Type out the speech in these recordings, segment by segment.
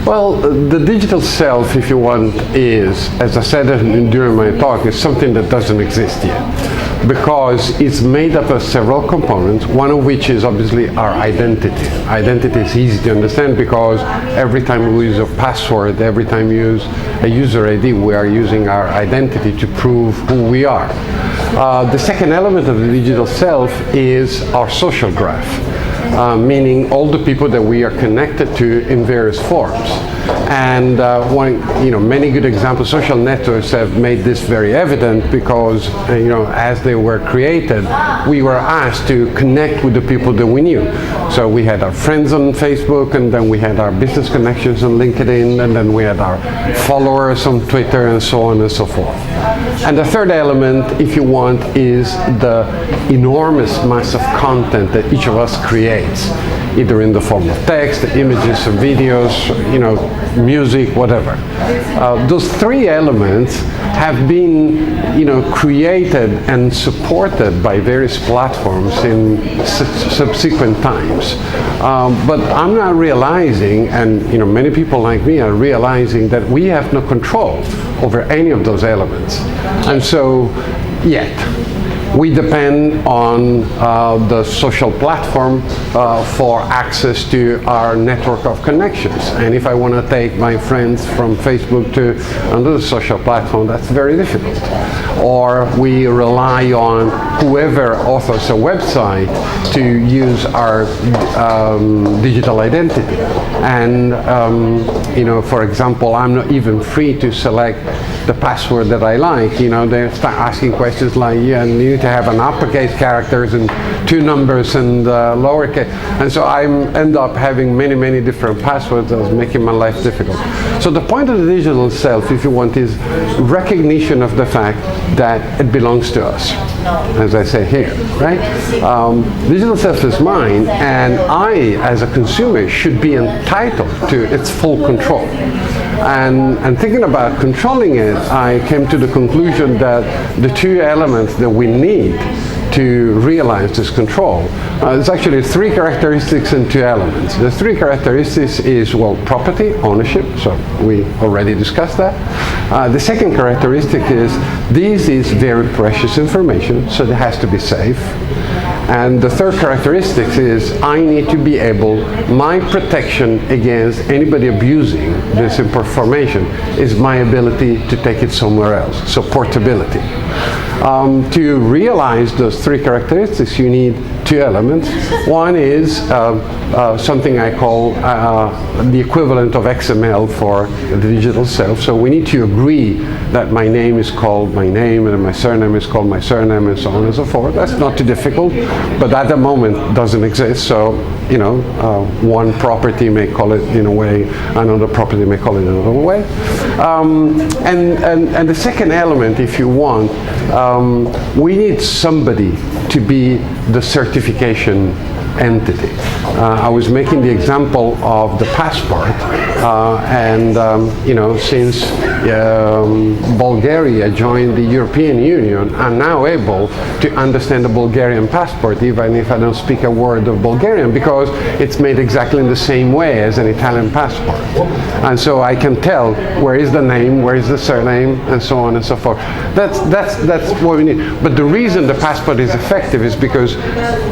Well, the digital self, if you want, is, as I said during my talk, is something that doesn't exist yet, because it's made up of several components, one of which is obviously our identity. Identity is easy to understand because every time we use a password, every time we use a user ID, we are using our identity to prove who we are. The second element of the digital self is our social graph. Meaning all the people that we are connected to in various forms. And many good examples, social networks have made this very evident because, as they were created, we were asked to connect with the people that we knew. So we had our friends on Facebook, and then we had our business connections on LinkedIn, and then we had our followers on Twitter, and so on and so forth. And the third element, if you want, is the enormous mass of content that each of us creates, either in the form of text, images, or videos, music, whatever. Those three elements have been, created and supported by various platforms in subsequent times. But I'm not realizing, and many people like me are realizing, that we have no control over any of those elements. And so, yet, we depend on the social platform for access to our network of connections. And if I want to take my friends from Facebook to another social platform, that's very difficult. Or we rely on whoever authors a website to use our digital identity. And, for example, I'm not even free to select the password that I like. They start asking questions like, you need to have an uppercase characters and 2 numbers and lowercase. And so I end up having many different passwords that's making my life difficult. So the point of the digital self, if you want, is recognition of the fact that it belongs to us, as I say here, right? Digital self is mine, and I, as a consumer, should be entitled to its full control. And thinking about controlling it, I came to the conclusion that the 2 elements that we need to realize this control, there's actually 3 characteristics and 2 elements. The 3 characteristics is, well, property, ownership, so we already discussed that. The second characteristic is, this is very precious information, so it has to be safe. And the third characteristic is, I need to be able, my protection against anybody abusing this information is my ability to take it somewhere else, so portability. To realize those 3 characteristics, you need 2 elements. One is something I call the equivalent of XML for the digital self. So we need to agree that my name is called my name and my surname is called my surname, and so on and so forth. That's not too difficult, but at the moment doesn't exist. So one property may call it in a way, another property may call it in another way. And the second element, if you want, we need somebody to be the certification entity. I was making the example of the passport, since Bulgaria joined the European Union, I'm now able to understand the Bulgarian passport, even if I don't speak a word of Bulgarian, because it's made exactly in the same way as an Italian passport. And so I can tell where is the name, where is the surname, and so on and so forth. That's what we need. But the reason the passport is effective is because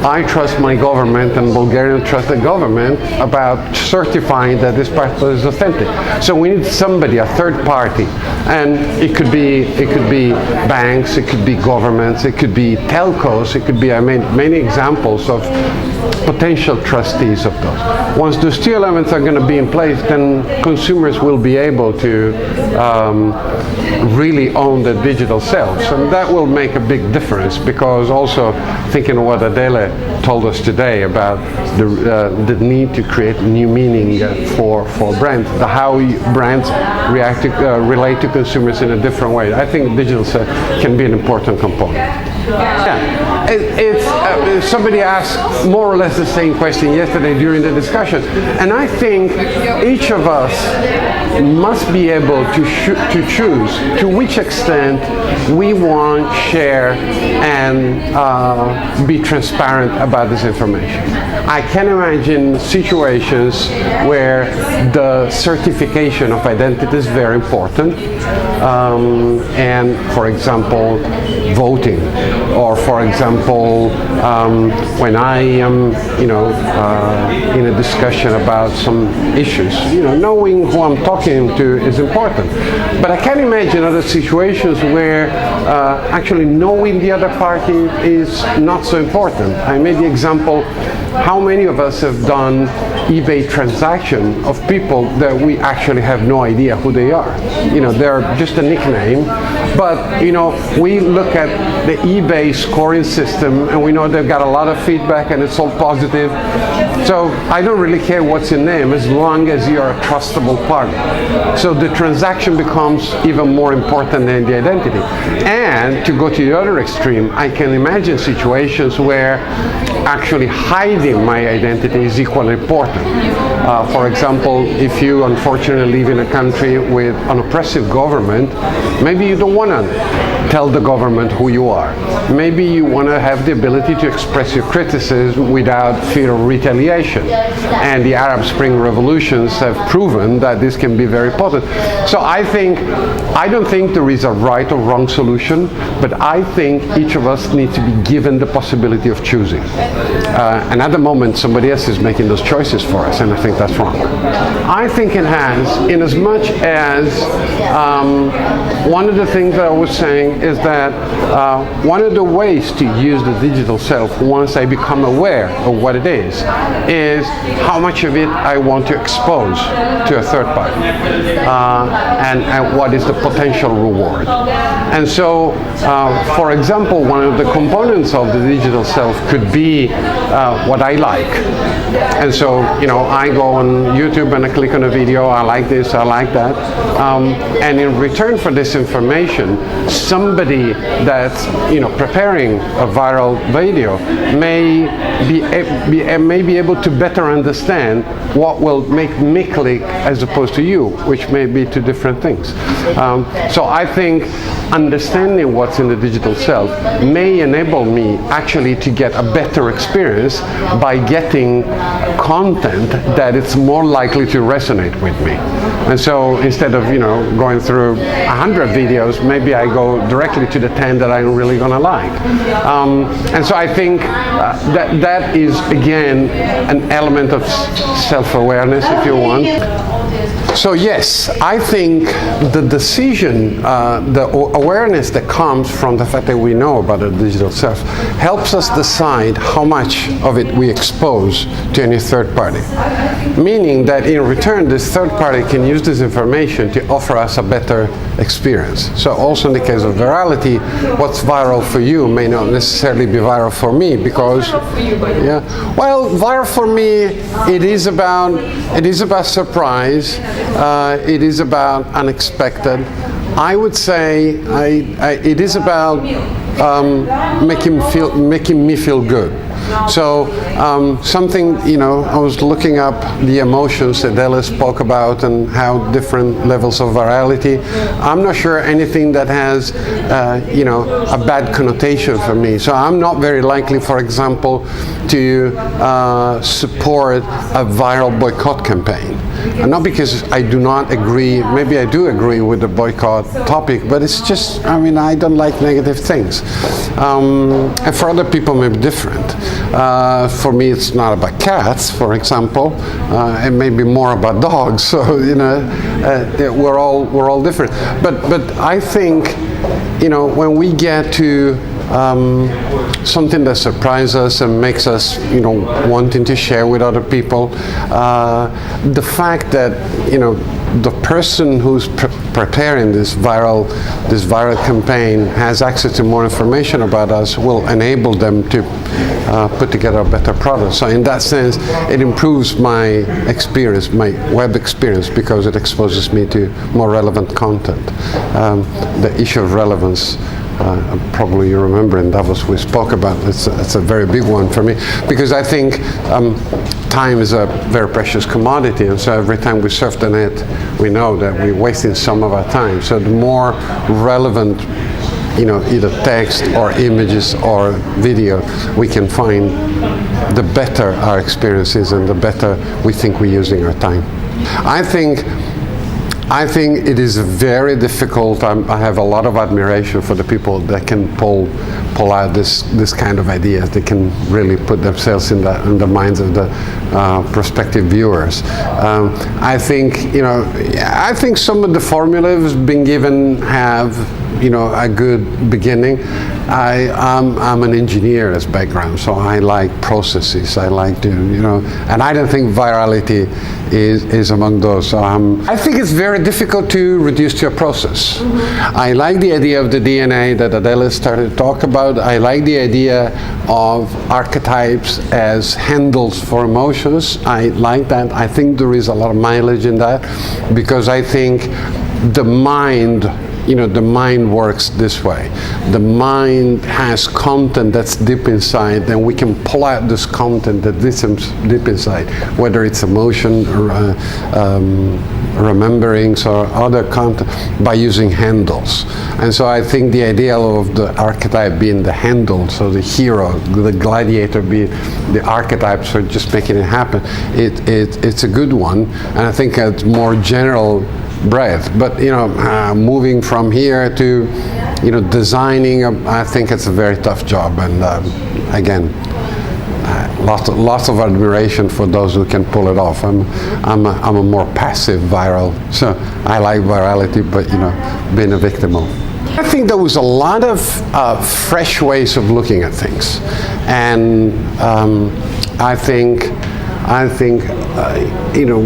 I trust my government, and Bulgarian trust the government about certifying that this passport is authentic. So we need somebody, a third party, and it could be banks, it could be governments, it could be telcos, it could be, I made many examples of potential trustees of those. Once those 2 elements are going to be in place, then consumers will be able to really own the digital selves, and that will make a big difference, because also thinking of what Adele told us today about the need to create new meaning for brands, how brands relate to consumers in a different way. I think digital can be an important component. Yeah. somebody asked more or less the same question yesterday during the discussion, and I think each of us must be able to choose to which extent we want, share, and be transparent about this information. I can imagine situations where the certification of identity is very important, and for example, voting, or for example, when I am, in a discussion about some issues, knowing who I'm talking to is important. But I can imagine other situations where actually knowing the other party is not so important. I made the example, how many of us have done eBay transaction of people that we actually have no idea who they are. They're just a nickname, but we look at the eBay scoring system and we know they've got a lot of feedback and it's all positive. So I don't really care what's your name as long as you're a trustable partner. So the transaction becomes even more important than the identity. And to go to the other extreme, I can imagine situations where actually hiding my identity is equally important. For example, if you unfortunately live in a country with an oppressive government, maybe you don't want to tell the government who you are. Maybe you want to have the ability to express your criticism without fear of retaliation. And the Arab Spring revolutions have proven that this can be very positive. So I don't think there is a right or wrong solution, but I think each of us needs to be given the possibility of choosing. And at the moment, somebody else is making those choices for us, and I think that's wrong. I think it has, in as much as one of the things that I was saying is that one of the ways to use the digital self once I become aware of what it is how much of it I want to expose to a third party, and what is the potential reward. And so, for example, one of the components of the digital self could be what I like. And so, I go on YouTube and I click on a video, I like this, I like that. And in return for this information, somebody that's, preparing a viral video may be able to better understand what will make me click as opposed to you, which may be two different things. So I think understanding what's in the digital self may enable me actually to get a better experience by getting content that it's more likely to resonate with me. And so instead of going through 100 videos, maybe I go directly to the 10 that I'm really gonna like. And so I think that is again an element of self-awareness, if you want. So yes, I think the decision, the awareness that comes from the fact that we know about the digital self helps us decide how much of it we expose to any third party. Meaning that in return, this third party can use this information to offer us a better experience. So also in the case of virality, what's viral for you may not necessarily be viral for me, because viral for me, it is about surprise. It is about unexpected. I would say it is about making me feel good. So something, I was looking up the emotions that Ella spoke about and how different levels of virality. I'm not sure anything that has, a bad connotation for me. So I'm not very likely, for example, to support a viral boycott campaign. And not because I do not agree, maybe I do agree with the boycott topic, but it's just, I don't like negative things. And for other people, maybe different. For me, it's not about cats, for example. It may be more about dogs. So we're all different. But I think, when we get to something that surprises us and makes us, wanting to share with other people, the fact that, the person who's preparing this viral campaign has access to more information about us will enable them to put together a better product. So in that sense, it improves my experience, my web experience, because it exposes me to more relevant content. The issue of relevance Probably you remember in Davos we spoke about. It's a very big one for me, because I think time is a very precious commodity, and so every time we surf the net, we know that we're wasting some of our time. So the more relevant, either text or images or video we can find, the better our experience is and the better we think we're using our time. I think it is very difficult. I have a lot of admiration for the people that can pull out this kind of ideas. They can really put themselves in the minds of the prospective viewers. I think some of the formulas been given have a good beginning. I'm an engineer as background, so I like processes. I like to, and I don't think virality is among those. I think it's very difficult to reduce to a process. I like the idea of the DNA that Adele started to talk about. I like the idea of archetypes as handles for emotions. I like that. I think there is a lot of mileage in that, because I think the mind works this way. The mind has content that's deep inside, and we can pull out this content that's deep inside, whether it's emotion or rememberings or other content, by using handles. And so I think the idea of the archetype being the handle, so the hero, the gladiator being the archetype, so just making it happen, it's a good one. And I think it's more general breadth, but moving from here to designing, I think it's a very tough job, and again, lots of admiration for those who can pull it off. I'm a more passive viral, so I like virality, but being a victim of. I think there was a lot of fresh ways of looking at things, and I think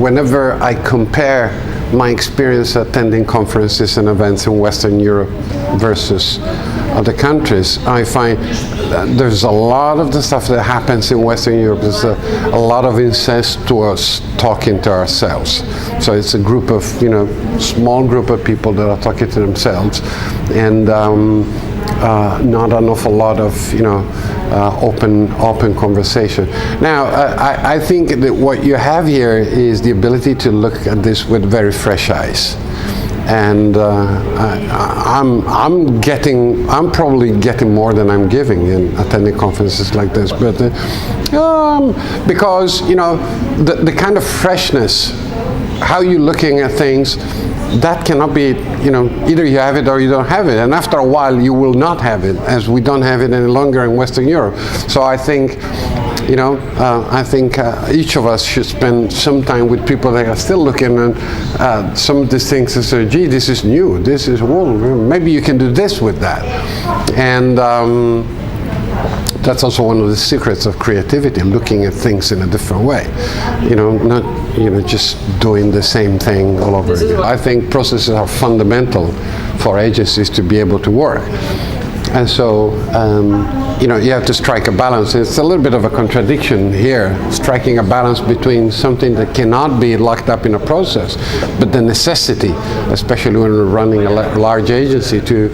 whenever I compare my experience attending conferences and events in Western Europe versus other countries, I find there's a lot of the stuff that happens in Western Europe. There's a lot of incestuous talking to ourselves. So it's a group of, small group of people that are talking to themselves, and not an awful lot of, open conversation. Now, I think that what you have here is the ability to look at this with very fresh eyes. And I'm probably getting more than I'm giving in attending conferences like this, but because the kind of freshness, how you're looking at things, that cannot be, either you have it or you don't have it. And after a while, you will not have it, as we don't have it any longer in Western Europe. So I think, each of us should spend some time with people that are still looking at some of these things and say, gee, this is new. This is, well, maybe you can do this with that. And that's also one of the secrets of creativity, looking at things in a different way. Not just doing the same thing all over again. I think processes are fundamental for agencies to be able to work. And so, you have to strike a balance. It's a little bit of a contradiction here, striking a balance between something that cannot be locked up in a process, but the necessity, especially when we're running a large agency, to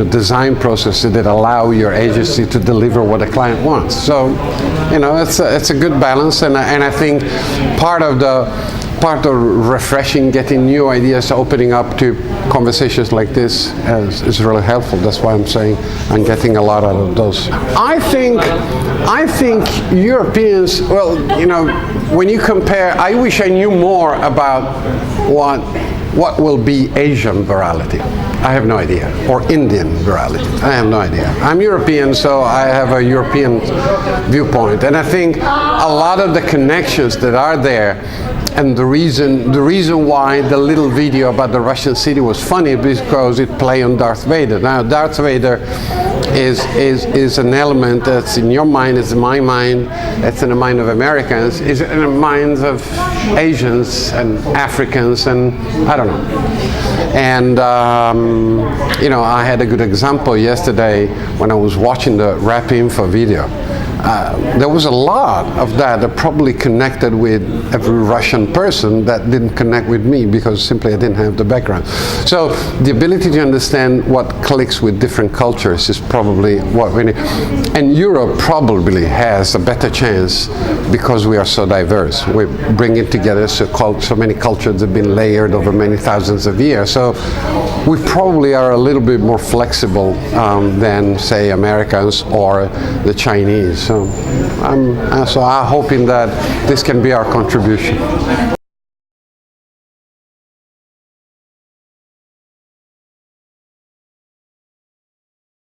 design processes that allow your agency to deliver what a client wants. So, it's a good balance, and I think part of refreshing, getting new ideas, opening up to conversations like this is really helpful. That's why I'm saying I'm getting a lot out of those. I think Europeans, well, when you compare, I wish I knew more about what will be Asian virality. I have no idea. Or Indian virality. I have no idea. I'm European, so I have a European viewpoint. And I think a lot of the connections that are there, and the reason why the little video about the Russian city was funny, because it played on Darth Vader. Now, Darth Vader is an element that's in your mind, it's in my mind, it's in the mind of Americans, it's in the minds of Asians and Africans, and I don't know. And you know, I had a good example yesterday when I was watching the Rap Info video. There was a lot of that probably connected with every Russian person that didn't connect with me because simply I didn't have the background. So the ability to understand what clicks with different cultures is probably what we need. And Europe probably has a better chance because we are so diverse. We bring it together so many cultures have been layered over many thousands of years. So we probably are a little bit more flexible than, say, Americans or the Chinese. So I'm hoping that this can be our contribution.